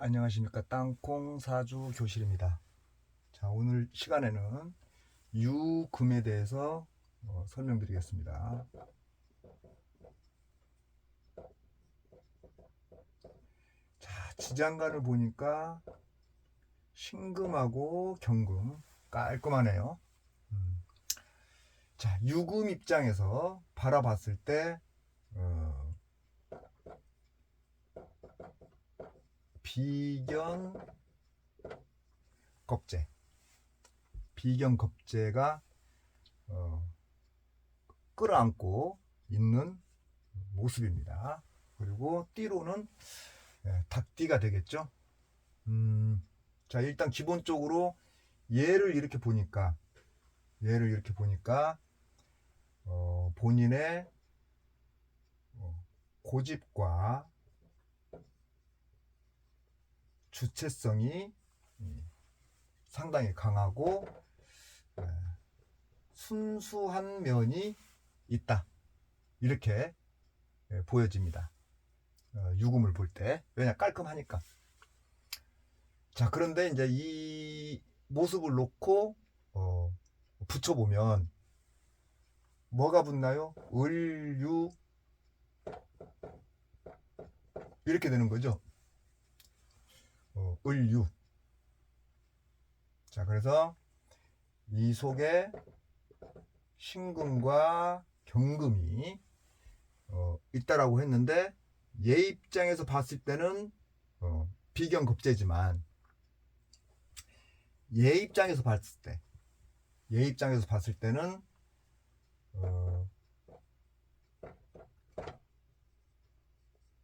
안녕하십니까. 땅콩 사주 교실입니다. 자, 오늘 시간에는 유금에 대해서 설명드리겠습니다. 자, 지장간을 보니까 신금하고 경금 깔끔하네요. 자, 유금 입장에서 바라봤을 때 비견 겁재, 비견 겁재가 끌어안고 있는 모습입니다. 그리고 띠로는 닭띠가 되겠죠. 자, 일단 기본적으로 얘를 이렇게 보니까 본인의 고집과 주체성이 상당히 강하고 순수한 면이 있다, 이렇게 보여집니다. 유금을 볼 때. 왜냐, 깔끔하니까. 자, 그런데 이제 이 모습을 놓고 붙여보면 뭐가 붙나요? 을유, 이렇게 되는 거죠. 을유. 자, 그래서 이 속에 신금과 경금이 있다라고 했는데, 얘 입장에서 봤을 때는 비견겁재지만 얘 입장에서 봤을 때는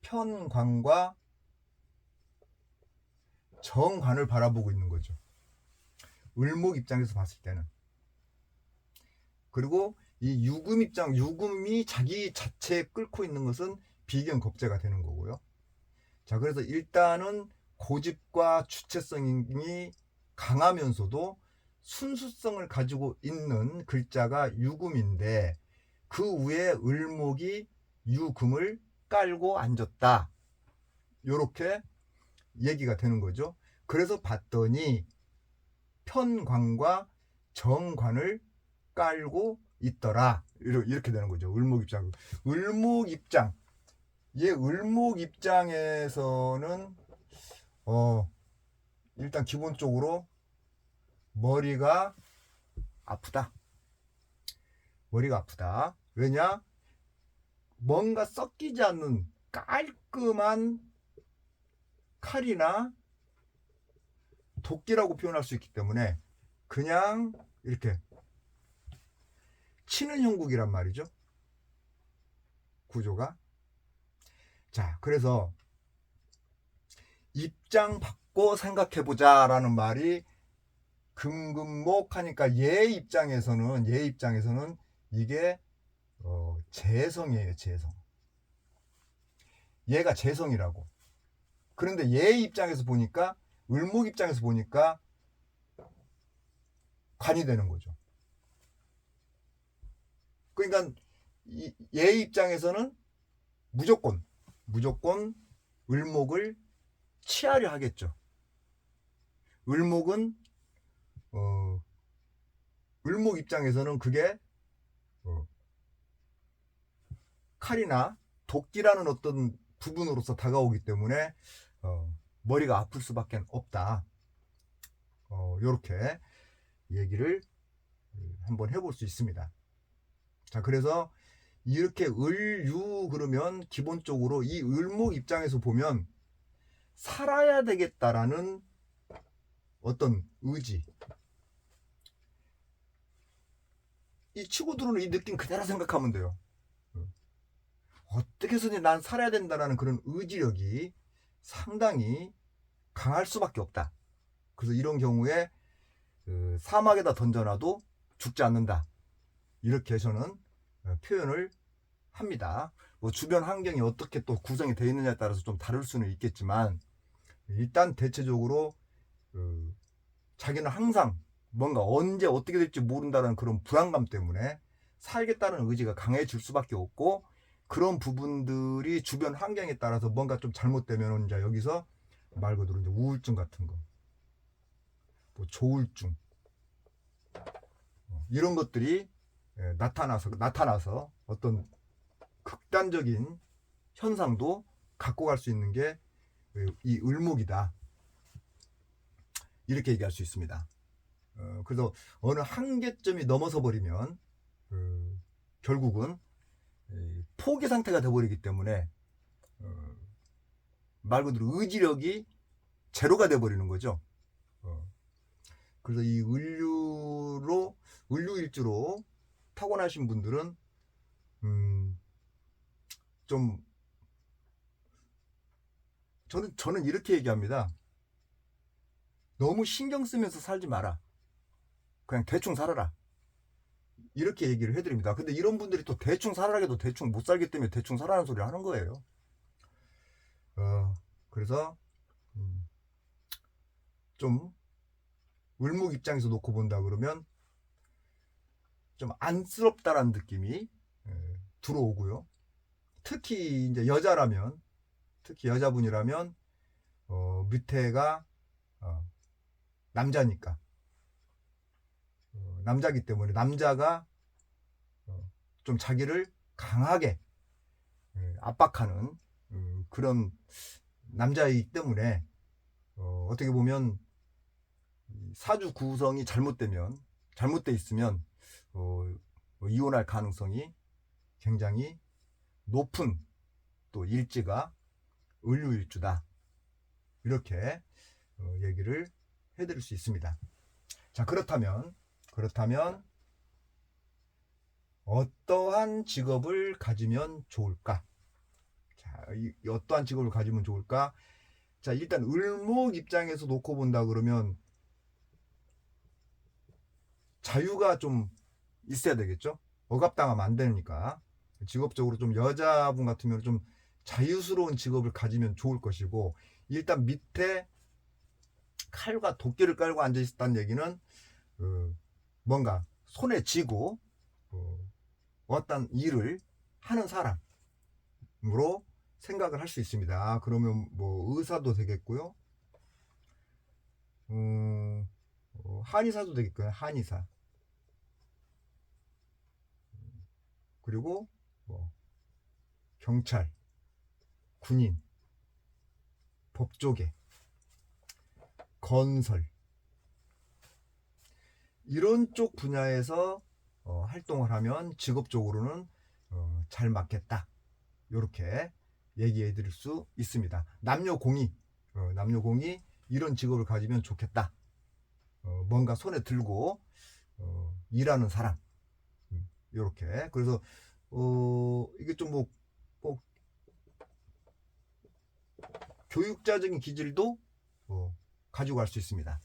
편관과 정관을 바라보고 있는 거죠. 을목 입장에서 봤을 때는. 그리고 이 유금이 자기 자체에 끓고 있는 것은 비견겁재가 되는 거고요. 자, 그래서 일단은 고집과 주체성이 강하면서도 순수성을 가지고 있는 글자가 유금인데, 그 위에 을목이 유금을 깔고 앉았다, 요렇게 얘기가 되는 거죠. 그래서 봤더니 편관과 정관을 깔고 있더라, 이렇게 되는 거죠. 을목 입장. 을목 입장에서는 일단 기본적으로 머리가 아프다. 왜냐? 뭔가 섞이지 않는 깔끔한 칼이나 도끼라고 표현할 수 있기 때문에 그냥 이렇게 치는 형국이란 말이죠, 구조가. 자, 그래서 입장 바꿔 생각해보자 라는 말이 금금목 하니까 얘 입장에서는 이게 재성이에요. 재성. 얘가 재성이라고. 그런데 얘 입장에서 보니까, 을목 입장에서 보니까 관이 되는 거죠. 그러니까 얘 입장에서는 무조건 을목을 취하려 하겠죠. 을목 입장에서는 그게 칼이나 도끼라는 어떤 부분으로서 다가오기 때문에 머리가 아플 수밖에 없다. 요렇게 얘기를 한번 해볼 수 있습니다. 자, 그래서 이렇게 을유 그러면 기본적으로 이 을목 입장에서 보면 살아야 되겠다라는 어떤 의지, 이 치고 들어오는 이 느낌 그대로 생각하면 돼요. 어떻게 해서든 난 살아야 된다라는 그런 의지력이 상당히 강할 수밖에 없다. 그래서 이런 경우에 사막에다 던져놔도 죽지 않는다, 이렇게 저는 표현을 합니다. 뭐 주변 환경이 어떻게 또 구성이 되어 있느냐에 따라서 좀 다를 수는 있겠지만, 일단 대체적으로 자기는 항상 뭔가 언제 어떻게 될지 모른다는 그런 불안감 때문에 살겠다는 의지가 강해질 수밖에 없고, 그런 부분들이 주변 환경에 따라서 뭔가 좀 잘못되면 이제 여기서 말 그대로 이제 우울증 같은 거, 뭐 조울증, 이런 것들이 나타나서 어떤 극단적인 현상도 갖고 갈 수 있는 게 이 을목이다. 이렇게 얘기할 수 있습니다. 그래서 어느 한계점이 넘어서 버리면 결국은 포기 상태가 돼버리기 때문에 말 그대로 의지력이 제로가 돼버리는 거죠. 그래서 이 을류일주로 타고나신 분들은 좀 저는 이렇게 얘기합니다. 너무 신경 쓰면서 살지 마라. 그냥 대충 살아라. 이렇게 얘기를 해드립니다. 근데 이런 분들이 또 대충 살아라 해도 대충 못 살기 때문에 대충 살아라는 소리를 하는 거예요. 그래서 좀 을목 입장에서 놓고 본다 그러면 좀 안쓰럽다라는 느낌이 들어오고요. 특히 이제 특히 여자분이라면 밑에가 남자니까 남자기 때문에 남자가 좀 자기를 강하게 압박하는 그런 남자이기 때문에 어떻게 보면 사주 구성이 잘못돼 있으면 이혼할 가능성이 굉장히 높은 또 일지가 을류일주다. 이렇게 얘기를 해드릴 수 있습니다. 자, 그렇다면 어떠한 직업을 가지면 좋을까? 자, 어떠한 직업을 가지면 좋을까? 자, 일단 을목 입장에서 놓고 본다 그러면 자유가 좀 있어야 되겠죠? 억압당하면 안 되니까. 직업적으로 좀 여자분 같으면 좀 자유스러운 직업을 가지면 좋을 것이고, 일단 밑에 칼과 도끼를 깔고 앉아 있었다는 얘기는 뭔가 손에 쥐고 어떤 일을 하는 사람으로 생각을 할 수 있습니다. 그러면 뭐 의사도 되겠고요. 한의사도 되겠고요. 한의사. 그리고 뭐 경찰, 군인, 법조계, 건설, 이런 쪽 분야에서 활동을 하면 직업적으로는 잘 맞겠다. 이렇게 얘기해 드릴 수 있습니다. 남녀공이 이런 직업을 가지면 좋겠다. 뭔가 손에 들고 일하는 사람. 이렇게. 그래서 이게 좀 뭐 교육자적인 기질도 가지고 갈 수 있습니다.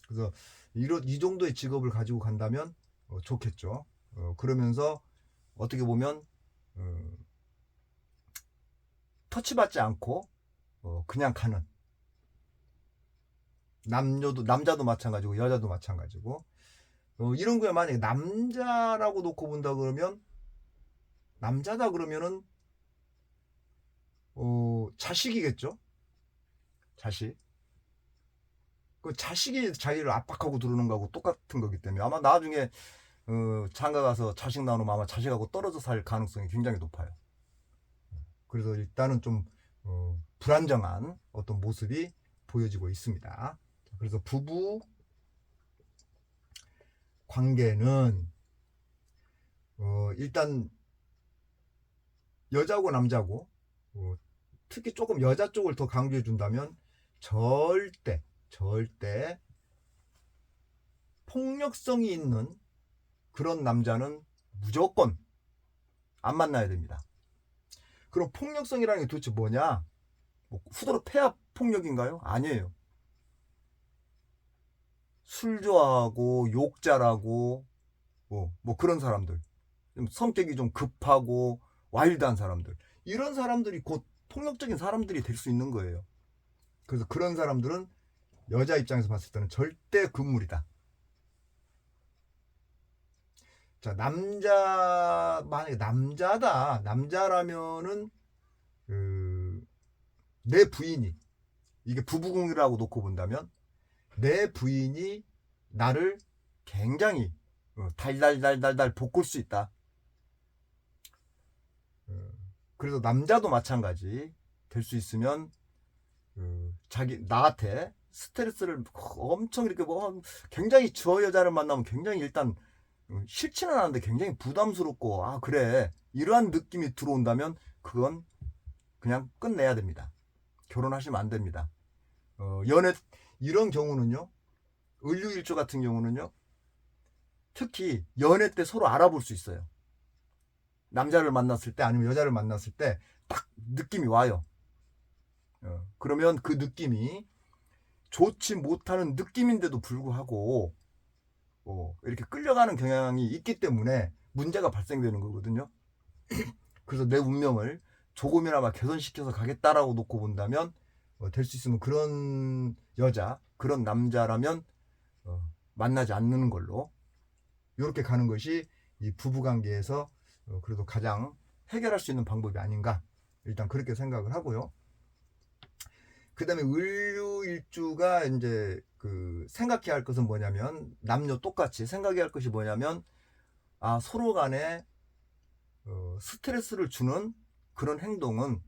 그래서 이 정도의 직업을 가지고 간다면 좋겠죠. 그러면서 어떻게 보면 터치받지 않고 그냥 가는, 남자도 마찬가지고 여자도 마찬가지고 이런 거에 만약에 남자라고 놓고 본다 그러면, 남자다 그러면은 자식이겠죠. 자식. 그 자식이 자기를 압박하고 들어오는 거하고 똑같은 거기 때문에 아마 나중에 장가 가서 자식 나누면 아마 자식하고 떨어져 살 가능성이 굉장히 높아요. 그래서 일단은 좀 불안정한 어떤 모습이 보여지고 있습니다. 그래서 부부 관계는 일단 여자고 남자고 특히 조금 여자 쪽을 더 강조해 준다면 절대 폭력성이 있는 그런 남자는 무조건 안 만나야 됩니다. 그럼 폭력성이라는 게 도대체 뭐냐? 뭐 후드로 폐압 폭력인가요? 아니에요. 술 좋아하고 욕 잘하고 뭐 그런 사람들, 성격이 좀 급하고 와일드한 사람들, 이런 사람들이 곧 폭력적인 사람들이 될 수 있는 거예요. 그래서 그런 사람들은 여자 입장에서 봤을 때는 절대 금물이다. 자, 만약에 남자라면은 내 부인이 이게 부부궁이라고 놓고 본다면 내 부인이 나를 굉장히 달달달달달 볶을 수 있다. 그래서 남자도 마찬가지 될 수 있으면 자기 나한테 스트레스를 엄청 이렇게 뭐 굉장히 저 여자를 만나면 굉장히 일단 싫지는 않은데 굉장히 부담스럽고 아 그래 이러한 느낌이 들어온다면 그건 그냥 끝내야 됩니다. 결혼하시면 안 됩니다. 연애 이런 경우는요, 을류일주 같은 경우는요, 특히 연애 때 서로 알아볼 수 있어요. 남자를 만났을 때 아니면 여자를 만났을 때 딱 느낌이 와요. 그러면 그 느낌이 좋지 못하는 느낌인데도 불구하고 이렇게 끌려가는 경향이 있기 때문에 문제가 발생되는 거거든요. 그래서 내 운명을 조금이나마 개선시켜서 가겠다라고 놓고 본다면 될 수 있으면 그런 여자, 그런 남자라면 만나지 않는 걸로 이렇게 가는 것이 이 부부관계에서 그래도 가장 해결할 수 있는 방법이 아닌가 일단 그렇게 생각을 하고요. 그 다음에 을류일주가 이제 그 생각해야 할 것은 뭐냐면 남녀 똑같이 생각해야 할 것이 뭐냐면 아 서로 간에 스트레스를 주는 그런 행동은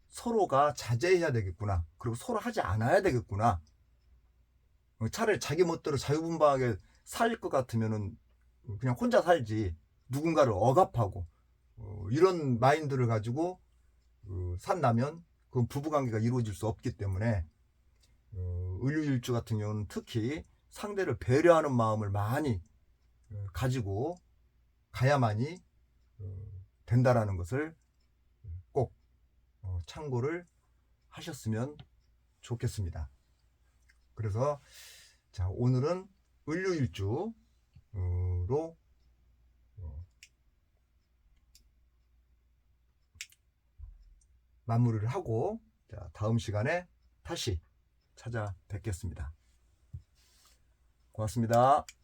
서로가 자제해야 되겠구나. 그리고 서로 하지 않아야 되겠구나. 차라리 자기 멋대로 자유분방하게 살 것 같으면은 그냥 혼자 살지. 누군가를 억압하고 이런 마인드를 가지고 산다면 그건 부부관계가 이루어질 수 없기 때문에 을류일주 같은 경우는 특히 상대를 배려하는 마음을 많이 가지고 가야만이 된다라는 것을 꼭 참고를 하셨으면 좋겠습니다. 그래서 자 오늘은 을류일주로 마무리를 하고 자, 다음 시간에 다시 찾아뵙겠습니다. 고맙습니다.